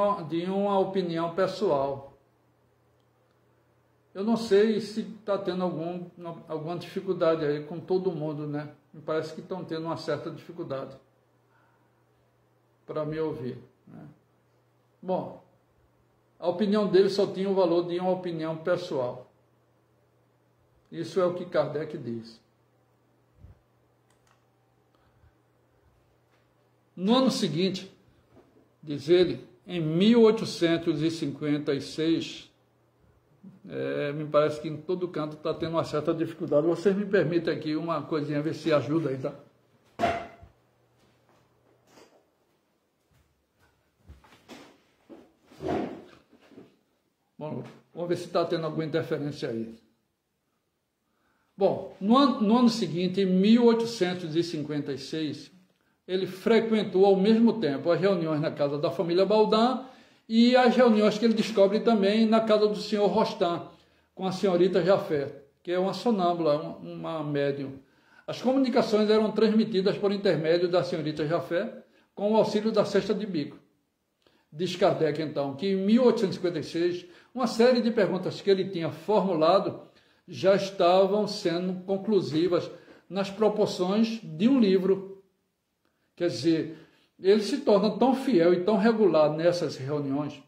uma opinião pessoal. Eu não sei se está tendo alguma dificuldade aí com todo mundo, né? Me parece que estão tendo uma certa dificuldade para me ouvir, né? Bom, a opinião dele só tinha o valor de uma opinião pessoal. Isso é o que Kardec diz. No ano seguinte, diz ele, em 1856, me parece que em todo canto está tendo uma certa dificuldade. Vocês me permitem aqui uma coisinha, ver se ajuda aí, tá? Bom, vamos ver se está tendo alguma interferência aí. Bom, no ano seguinte, em 1856, ele frequentou ao mesmo tempo as reuniões na casa da família Baudin e as reuniões que ele descobre também na casa do senhor Rostand, com a senhorita Jafé, que é uma sonâmbula, uma médium. As comunicações eram transmitidas por intermédio da senhorita Jafé, com o auxílio da cesta de bico. Diz Kardec, então, que em 1856, uma série de perguntas que ele tinha formulado já estavam sendo conclusivas nas proporções de um livro. Quer dizer, ele se torna tão fiel e tão regular nessas reuniões,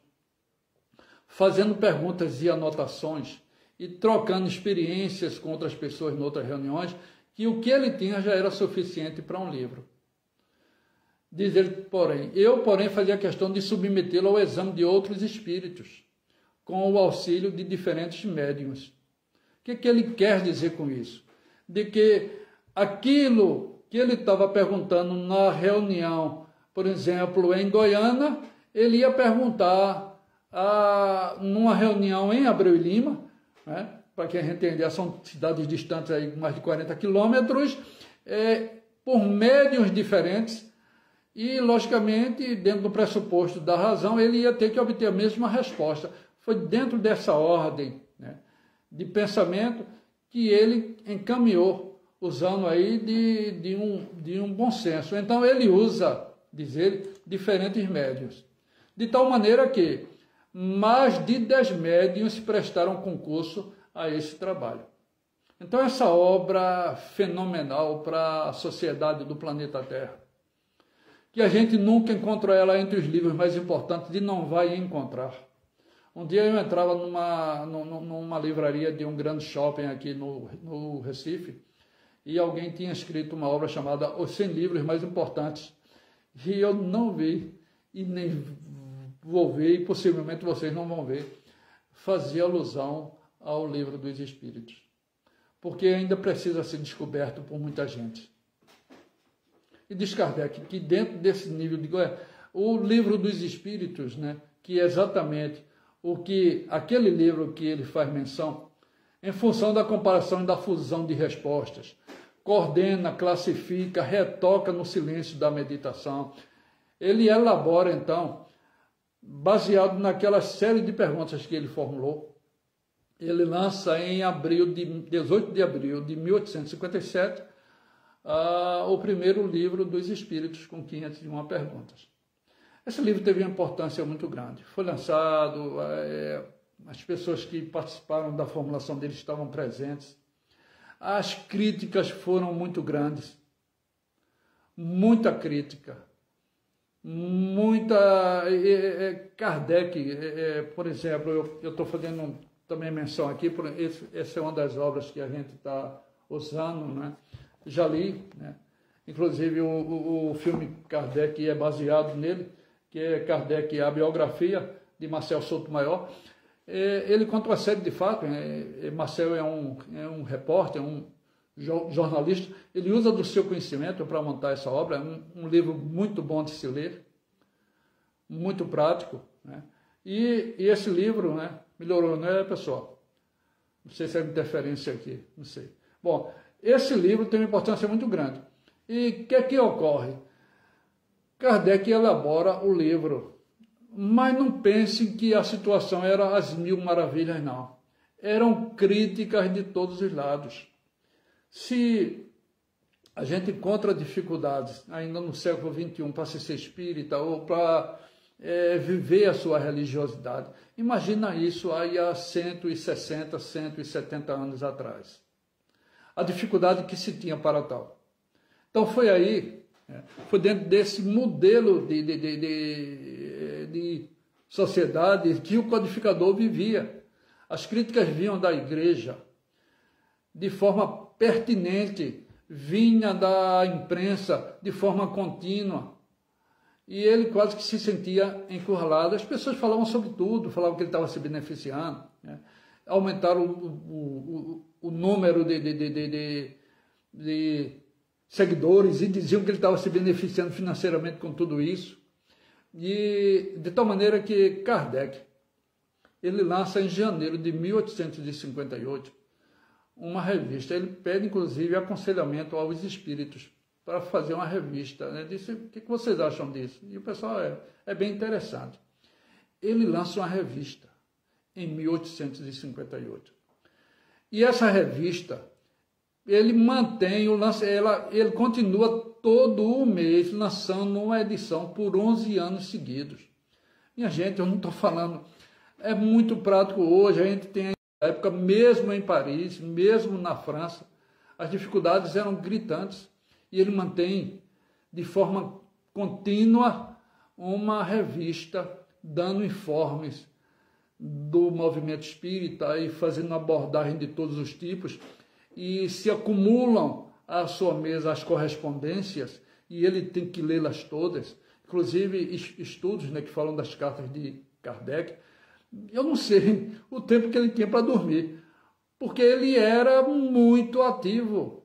fazendo perguntas e anotações e trocando experiências com outras pessoas em outras reuniões, que o que ele tinha já era suficiente para um livro. Diz ele, porém, fazia questão de submetê-lo ao exame de outros espíritos, com o auxílio de diferentes médiuns. O que ele quer dizer com isso? De que aquilo que ele estava perguntando na reunião, por exemplo, em Goiânia, ele ia perguntar numa reunião em Abreu e Lima, né? Para quem a gente entender, são cidades distantes aí, mais de 40 quilômetros, por médiuns diferentes, e, logicamente, dentro do pressuposto da razão, ele ia ter que obter a mesma resposta. Foi dentro dessa ordem, né, de pensamento que ele encaminhou, usando aí de um bom senso. Então, ele usa, diz ele, diferentes médiuns. De tal maneira que mais de 10 médiuns prestaram concurso a esse trabalho. Então, essa obra fenomenal para a sociedade do planeta Terra, que a gente nunca encontra ela entre os livros mais importantes e não vai encontrar. Um dia eu entrava numa livraria de um grande shopping aqui no Recife, e alguém tinha escrito uma obra chamada Os 100 Livros Mais Importantes. E eu não vi, e nem vou ver, e possivelmente vocês não vão ver, fazia alusão ao Livro dos Espíritos. Porque ainda precisa ser descoberto por muita gente. E diz Kardec que dentro desse nível de... O Livro dos Espíritos, né, que é exatamente aquele livro que ele faz menção, em função da comparação e da fusão de respostas, coordena, classifica, retoca no silêncio da meditação. Ele elabora, então, baseado naquela série de perguntas que ele formulou, ele lança em 18 de abril de 1857, o primeiro livro dos Espíritos, com 501 perguntas. Esse livro teve uma importância muito grande. Foi lançado, as pessoas que participaram da formulação dele estavam presentes. As críticas foram muito grandes. Muita crítica. Kardec, por exemplo, eu estou fazendo também menção aqui, essa é uma das obras que a gente está usando, né? Já li, né? Inclusive o filme Kardec é baseado nele, que é Kardec, a biografia de Marcel Sotomayor. Ele conta uma série de fatos. Marcel é um repórter, um jornalista. Ele usa do seu conhecimento para montar essa obra. É um livro muito bom de se ler, muito prático, né? E esse livro, né, melhorou, né, pessoal? Não sei se é interferência aqui, não sei. Bom, esse livro tem uma importância muito grande. E o que ocorre? Kardec elabora o livro, mas não pense que a situação era as mil maravilhas, não. Eram críticas de todos os lados. Se a gente encontra dificuldades ainda no século XXI para se ser espírita ou para viver a sua religiosidade. Imagina isso aí há 160, 170 anos atrás. A dificuldade que se tinha para tal. Então foi aí, foi dentro desse modelo de sociedade que o codificador vivia. As críticas vinham da igreja de forma pertinente, vinha da imprensa de forma contínua. E ele quase que se sentia encurralado. As pessoas falavam sobre tudo, falavam que ele estava se beneficiando. Aumentaram o número de seguidores e diziam que ele estava se beneficiando financeiramente com tudo isso. E de tal maneira que Kardec, ele lança em janeiro de 1858 uma revista. Ele pede, inclusive, aconselhamento aos espíritos para fazer uma revista. Disse, o que vocês acham disso? E o pessoal, é bem interessante. Ele lança uma revista em 1858. E essa revista, ele mantém o lance, ele continua todo o mês lançando uma edição por 11 anos seguidos. Minha gente, eu não estou falando, é muito prático hoje, a gente tem a época, mesmo em Paris, mesmo na França, as dificuldades eram gritantes. E ele mantém de forma contínua uma revista dando informes do movimento espírita e fazendo abordagem de todos os tipos. E se acumulam à sua mesa as correspondências e ele tem que lê-las todas. Inclusive estudos que falam das cartas de Kardec. Eu não sei o tempo que ele tinha para dormir, porque ele era muito ativo.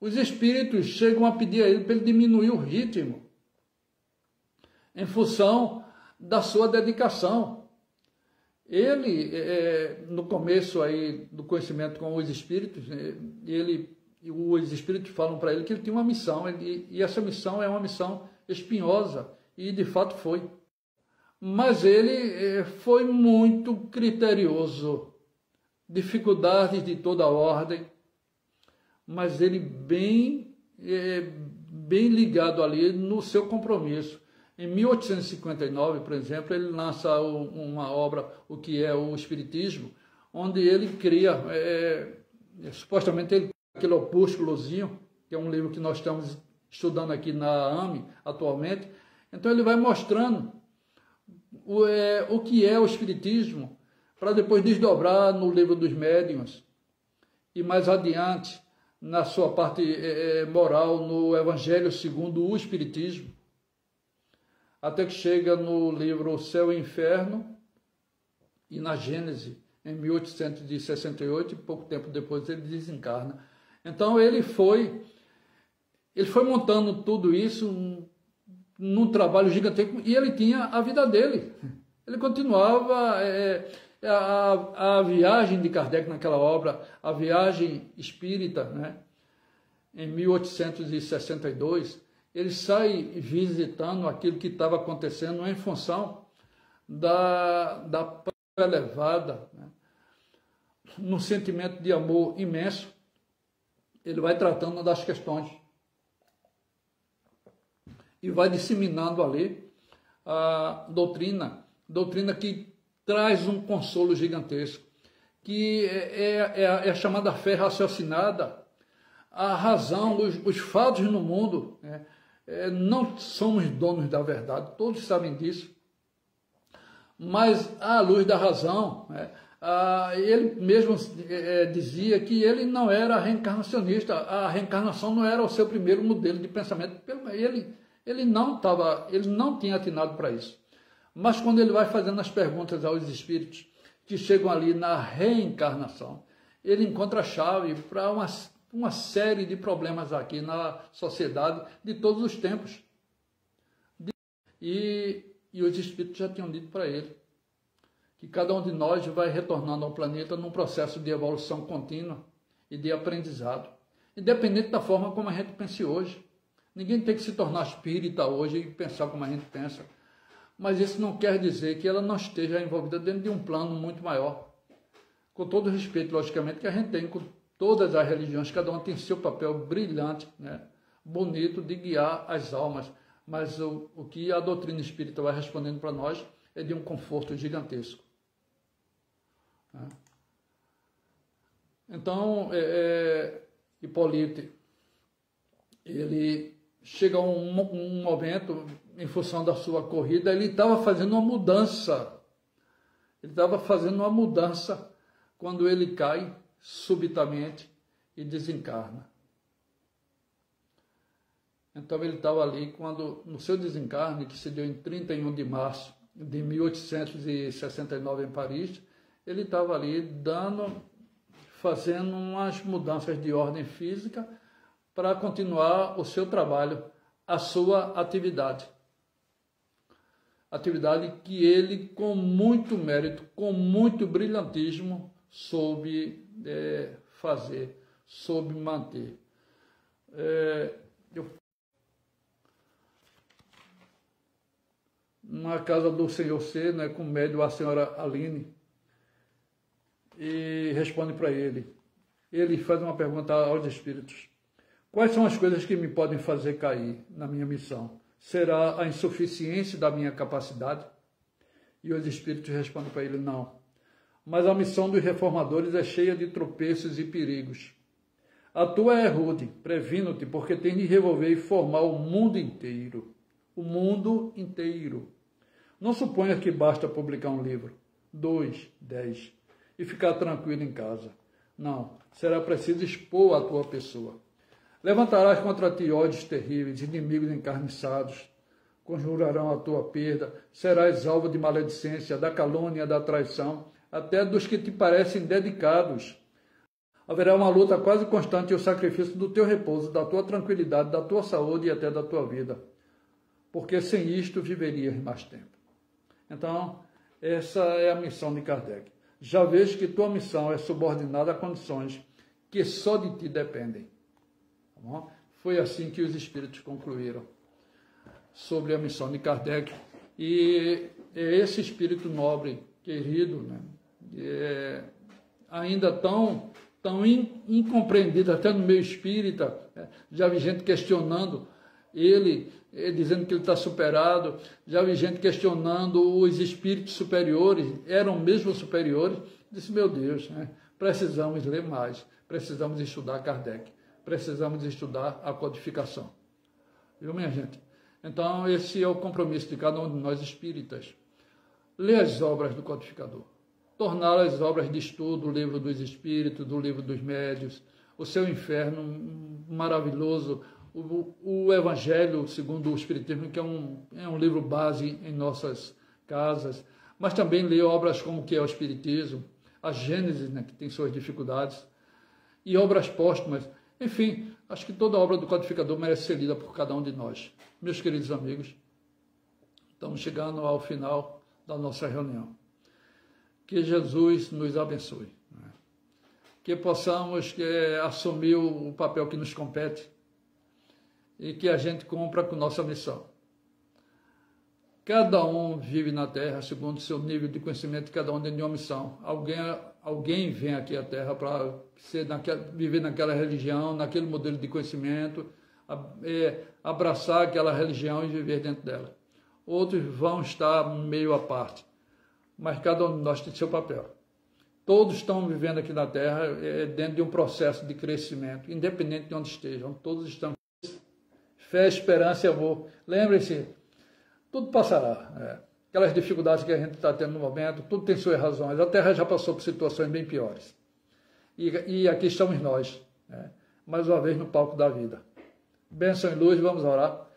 Os espíritos chegam a pedir a ele para ele diminuir o ritmo em função da sua dedicação. Ele, no começo aí do conhecimento com os espíritos, os espíritos falam para ele que ele tinha uma missão, e essa missão é uma missão espinhosa, e de fato foi. Mas ele foi muito criterioso, dificuldades de toda ordem, mas ele bem ligado ali no seu compromisso. Em 1859, por exemplo, ele lança uma obra, o que é o Espiritismo, onde ele cria, supostamente, aquele opúsculozinho, que é um livro que nós estamos estudando aqui na AME atualmente. Então ele vai mostrando o que é o Espiritismo, para depois desdobrar no livro dos Médiuns, e mais adiante, na sua parte moral, no Evangelho segundo o Espiritismo, até que chega no livro O Céu e o Inferno, e na Gênese, em 1868, e pouco tempo depois ele desencarna. Então ele foi montando tudo isso num trabalho gigantesco, e ele tinha a vida dele. Ele continuava a viagem de Kardec naquela obra, a viagem espírita, em 1862, ele sai visitando aquilo que estava acontecendo em função da elevada, num sentimento de amor imenso. Ele vai tratando das questões e vai disseminando ali a doutrina que traz um consolo gigantesco, que é a chamada fé raciocinada, a razão, os fatos no mundo, não somos donos da verdade, todos sabem disso, mas à luz da razão, ele mesmo dizia que ele não era reencarnacionista, a reencarnação não era o seu primeiro modelo de pensamento, ele não tinha atinado para isso. Mas quando ele vai fazendo as perguntas aos espíritos que chegam ali na reencarnação, ele encontra a chave para uma série de problemas aqui na sociedade de todos os tempos. E os espíritos já tinham dito para ele que cada um de nós vai retornando ao planeta num processo de evolução contínua e de aprendizado, independente da forma como a gente pense hoje. Ninguém tem que se tornar espírita hoje e pensar como a gente pensa. Mas isso não quer dizer que ela não esteja envolvida dentro de um plano muito maior. Com todo o respeito, logicamente, que a gente tem com todas as religiões, cada uma tem seu papel brilhante, né? Bonito de guiar as almas, mas o que a doutrina espírita vai respondendo para nós é de um conforto gigantesco. Né? Então, Hipólito, ele chega a um momento, em função da sua corrida, ele estava fazendo uma mudança. Ele estava fazendo uma mudança quando ele cai subitamente e desencarna. Então ele estava ali quando, no seu desencarne, que se deu em 31 de março de 1869 em Paris, ele estava ali fazendo umas mudanças de ordem física para continuar o seu trabalho, a sua atividade. Atividade que ele, com muito mérito, com muito brilhantismo, soube fazer, soube manter. Na casa do senhor C, né, com o médium, a senhora Aline, e responde para ele. Ele faz uma pergunta aos espíritos. Quais são as coisas que me podem fazer cair na minha missão? Será a insuficiência da minha capacidade? E os espíritos respondem para ele, não. Mas a missão dos reformadores é cheia de tropeços e perigos. A tua é rude, previno-te, porque tem de revolver e formar o mundo inteiro. O mundo inteiro. Não suponha que basta publicar um livro, 2, 10, e ficar tranquilo em casa. Não, será preciso expor a tua pessoa. Levantarás contra ti ódios terríveis, inimigos encarniçados, conjurarão a tua perda, serás alvo de maledicência, da calúnia, da traição, até dos que te parecem dedicados. Haverá uma luta quase constante e o sacrifício do teu repouso, da tua tranquilidade, da tua saúde e até da tua vida, porque sem isto viverias mais tempo. Então, essa é a missão de Kardec. Já vejo que tua missão é subordinada a condições que só de ti dependem. Tá bom? Foi assim que os espíritos concluíram sobre a missão de Kardec. E é esse espírito nobre, querido, né, ainda tão incompreendido até no meio espírita, já vi gente questionando ele, dizendo que ele está superado, já vi gente questionando os espíritos superiores, eram mesmo superiores. Disse, meu Deus, né, precisamos ler mais, precisamos estudar Kardec, precisamos estudar a codificação. Viu, minha gente? Então, esse é o compromisso de cada um de nós espíritas. Ler as obras do codificador, tornar as obras de estudo, o livro dos espíritos, do livro dos médios, o seu inferno maravilhoso, o Evangelho segundo o Espiritismo, que é um livro base em nossas casas, mas também ler obras como que é o Espiritismo, a Gênesis, né, que tem suas dificuldades, e obras póstumas. Enfim, acho que toda obra do codificador merece ser lida por cada um de nós. Meus queridos amigos, estamos chegando ao final da nossa reunião. Que Jesus nos abençoe, né? Que possamos assumir o papel que nos compete e que a gente cumpra com nossa missão. Cada um vive na Terra segundo o seu nível de conhecimento, cada um tem uma missão. Alguém vem aqui à Terra para viver naquela religião, naquele modelo de conhecimento, abraçar aquela religião e viver dentro dela. Outros vão estar meio à parte, mas cada um de nós tem seu papel. Todos estão vivendo aqui na Terra dentro de um processo de crescimento, independente de onde estejam. Todos estão. Fé, esperança e amor. Lembre-se, tudo passará. Aquelas dificuldades que a gente está tendo no momento, tudo tem suas razões. A Terra já passou por situações bem piores. E aqui estamos nós, né? Mais uma vez no palco da vida. Bênção e luz, vamos orar.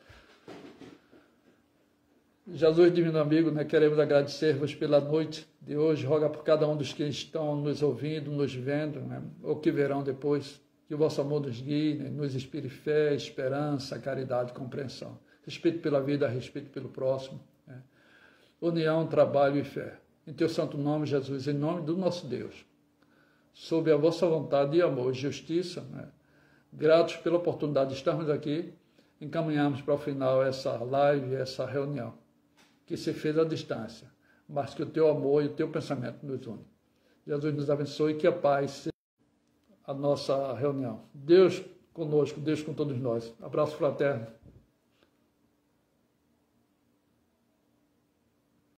Jesus, divino amigo, né, queremos agradecer-vos pela noite de hoje, roga por cada um dos que estão nos ouvindo, nos vendo, né, ou que verão depois, que o vosso amor nos guie, né, nos inspire fé, esperança, caridade, compreensão, respeito pela vida, respeito pelo próximo, né, união, trabalho e fé. Em teu santo nome, Jesus, em nome do nosso Deus, sob a vossa vontade e amor e justiça, né, gratos pela oportunidade de estarmos aqui, encaminhamos para o final essa live, essa reunião, que se fez à distância, mas que o teu amor e o teu pensamento nos unem. Jesus nos abençoe e que a paz seja. a nossa reunião. Deus conosco, Deus com todos nós. Abraço fraterno.